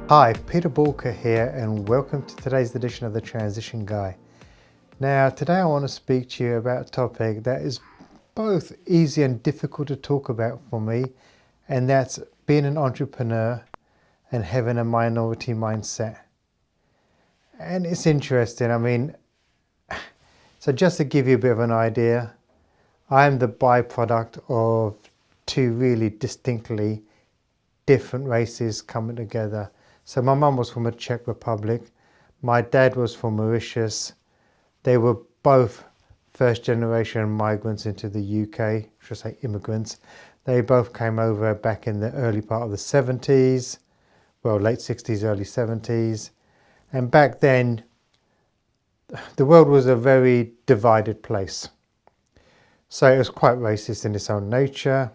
Hi, Peter Balker here, and welcome to today's edition of The Transition Guy. Now, today I want to speak to you about a topic that is both easy and difficult to talk about for me, and that's being an entrepreneur and having a minority mindset. And it's interesting, so just to give you a bit of an idea, I am the byproduct of two really distinctly different races coming together. So my mum was from the Czech Republic, my dad was from Mauritius. They were both first generation migrants into the UK, I should say immigrants. They both came over back in the early part of the 70s, well, late 60s, early 70s. And back then, the world was a very divided place. So it was quite racist in its own nature.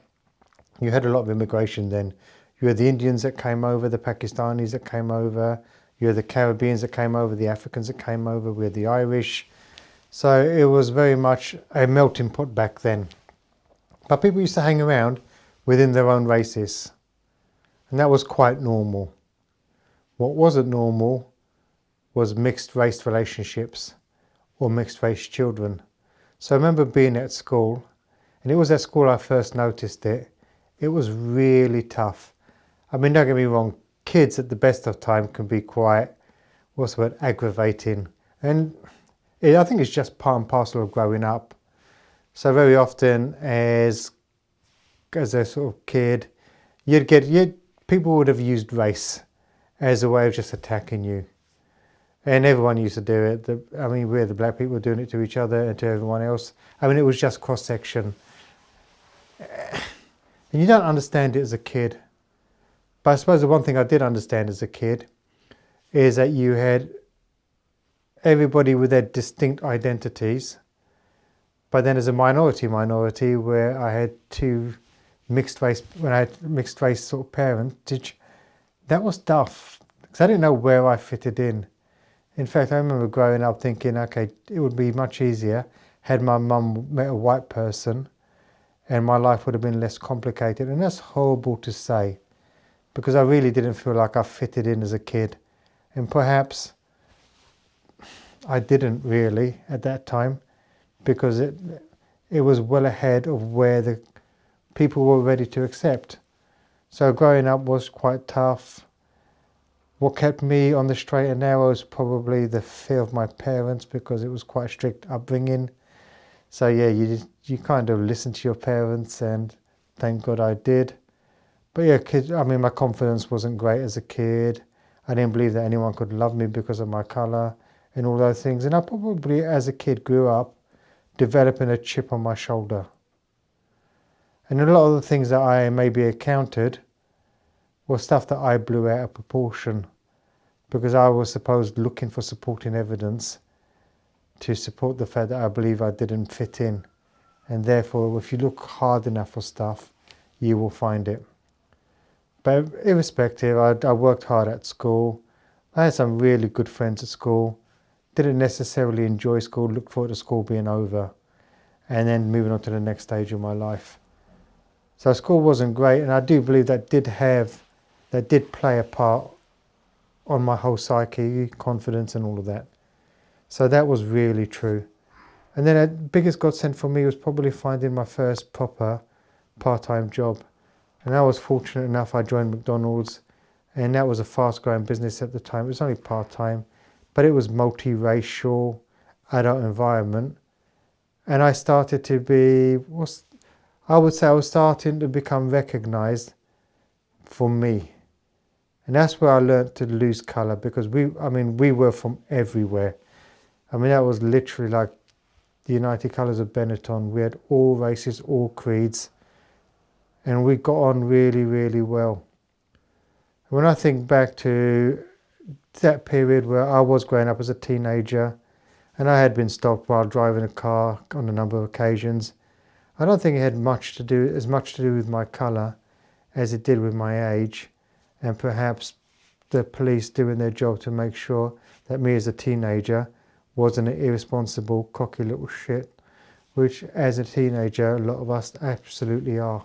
You had a lot of immigration then. You had the Indians that came over, the Pakistanis that came over, you had the Caribbeans that came over, the Africans that came over, we had the Irish. So it was very much a melting pot back then. But people used to hang around within their own races. And that was quite normal. What wasn't normal was mixed race relationships or mixed race children. So I remember being at school, and it was at school I first noticed it. It was really tough. Don't get me wrong, kids at the best of time can be quite, aggravating. And I think it's just part and parcel of growing up. So very often as a sort of kid, people would have used race as a way of just attacking you. And everyone used to do it. We the black people were doing it to each other and to everyone else. It was just cross-section. And you don't understand it as a kid. But I suppose the one thing I did understand as a kid is that you had everybody with their distinct identities. But then as a minority where I had when I had mixed race sort of parentage, that was tough. Because I didn't know where I fitted in. In fact, I remember growing up thinking, okay, it would be much easier had my mum met a white person and my life would have been less complicated. And that's horrible to say, because I really didn't feel like I fitted in as a kid. And perhaps I didn't really at that time, because it was well ahead of where the people were ready to accept. So growing up was quite tough. What kept me on the straight and narrow was probably the fear of my parents, because it was quite a strict upbringing. So yeah, you kind of listen to your parents, and thank God I did. But yeah, my confidence wasn't great as a kid. I didn't believe that anyone could love me because of my colour and all those things. And I probably, as a kid, grew up developing a chip on my shoulder. And a lot of the things that I maybe encountered were stuff that I blew out of proportion, because I was supposed looking for supporting evidence to support the fact that I believe I didn't fit in. And therefore, if you look hard enough for stuff, you will find it. But irrespective, I worked hard at school. I had some really good friends at school. Didn't necessarily enjoy school, looked forward to school being over, and then moving on to the next stage of my life. So school wasn't great, and I do believe that did play a part on my whole psyche, confidence and all of that. So that was really true. And then the biggest godsend for me was probably finding my first proper part-time job. And I was fortunate enough, I joined McDonald's, and that was a fast-growing business at the time. It was only part-time, but it was multiracial, adult environment. And I started to I was starting to become recognised for me. And that's where I learned to lose colour, because we were from everywhere. That was literally like the United Colours of Benetton. We had all races, all creeds, and we got on really, really well. When I think back to that period where I was growing up as a teenager, and I had been stopped while driving a car on a number of occasions, I don't think it had as much to do with my colour as it did with my age, and perhaps the police doing their job to make sure that me as a teenager wasn't an irresponsible, cocky little shit, which as a teenager a lot of us absolutely are.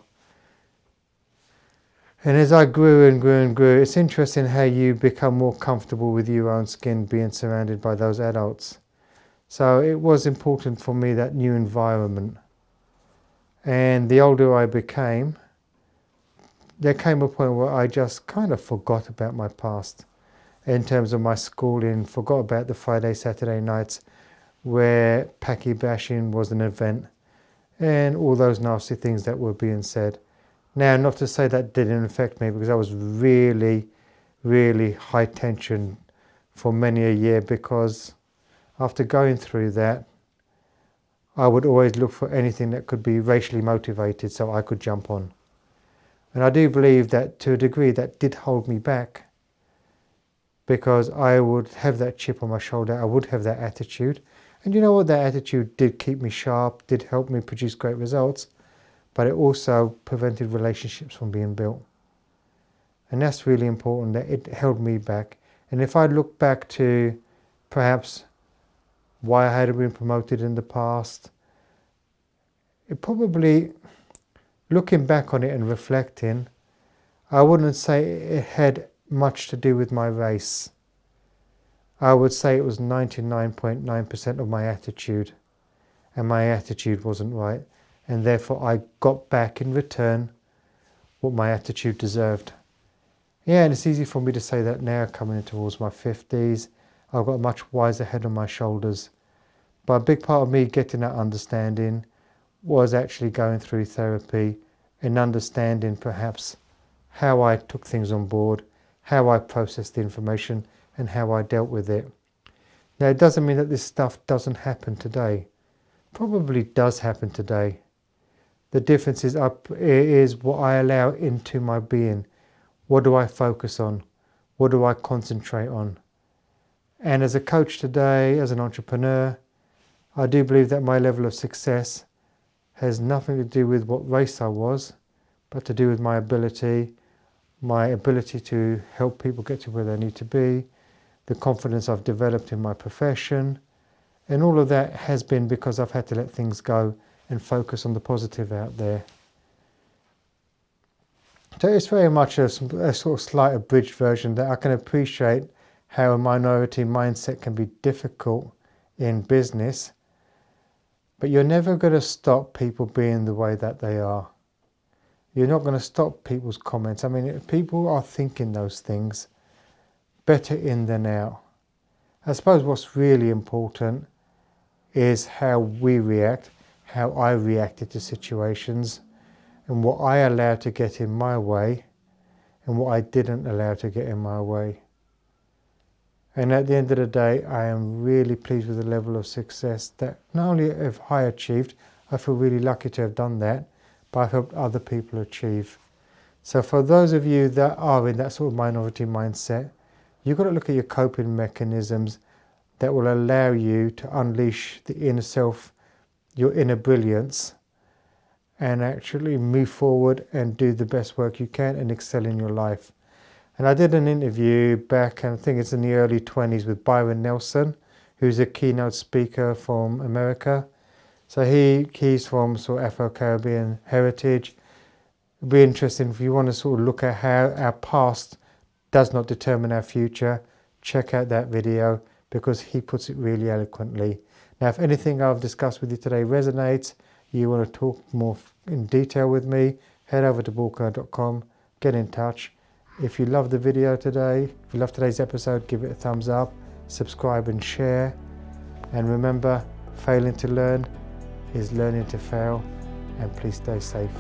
And as I grew and grew and grew, it's interesting how you become more comfortable with your own skin being surrounded by those adults. So it was important for me, that new environment. And the older I became, there came a point where I just kind of forgot about my past in terms of my schooling, forgot about the Friday, Saturday nights where Paki bashing was an event and all those nasty things that were being said. Now, not to say that didn't affect me, because I was really, really high tension for many a year, because after going through that, I would always look for anything that could be racially motivated so I could jump on. And I do believe that to a degree that did hold me back, because I would have that chip on my shoulder, I would have that attitude. And you know what, that attitude did keep me sharp, did help me produce great results, but it also prevented relationships from being built. And that's really important, that it held me back. And if I look back to perhaps why I hadn't been promoted in the past, it probably, looking back on it and reflecting, I wouldn't say it had much to do with my race. I would say it was 99.9% of my attitude, and my attitude wasn't right, and therefore I got back in return what my attitude deserved. Yeah, and it's easy for me to say that now, coming in towards my 50s. I've got a much wiser head on my shoulders. But a big part of me getting that understanding was actually going through therapy and understanding perhaps how I took things on board, how I processed the information, and how I dealt with it. Now, it doesn't mean that this stuff doesn't happen today. Probably does happen today. The difference is what I allow into my being. What do I focus on? What do I concentrate on? And as a coach today, as an entrepreneur, I do believe that my level of success has nothing to do with what race I was, but to do with my ability to help people get to where they need to be, the confidence I've developed in my profession, and all of that has been because I've had to let things go and focus on the positive out there. So it's very much a sort of slight abridged version that I can appreciate how a minority mindset can be difficult in business, but you're never going to stop people being the way that they are. You're not going to stop people's comments. I mean, if people are thinking those things, better in than out. I suppose what's really important is how we react, how I reacted to situations, and what I allowed to get in my way, and what I didn't allow to get in my way. And at the end of the day, I am really pleased with the level of success that not only have I achieved, I feel really lucky to have done that, but I've helped other people achieve. So for those of you that are in that sort of minority mindset, you've got to look at your coping mechanisms that will allow you to unleash the inner self, your inner brilliance, and actually move forward and do the best work you can and excel in your life. And I did an interview back, I think it's in the early 20s, with Byron Nelson, who's a keynote speaker from America. So he's from sort of Afro-Caribbean heritage. It'll be interesting if you want to sort of look at how our past does not determine our future. Check out that video, because he puts it really eloquently. Now, if anything I've discussed with you today resonates, you want to talk more in detail with me, head over to Bulka.com, get in touch. If you love the video today, if you love today's episode, give it a thumbs up, subscribe and share. And remember, failing to learn is learning to fail, and please stay safe.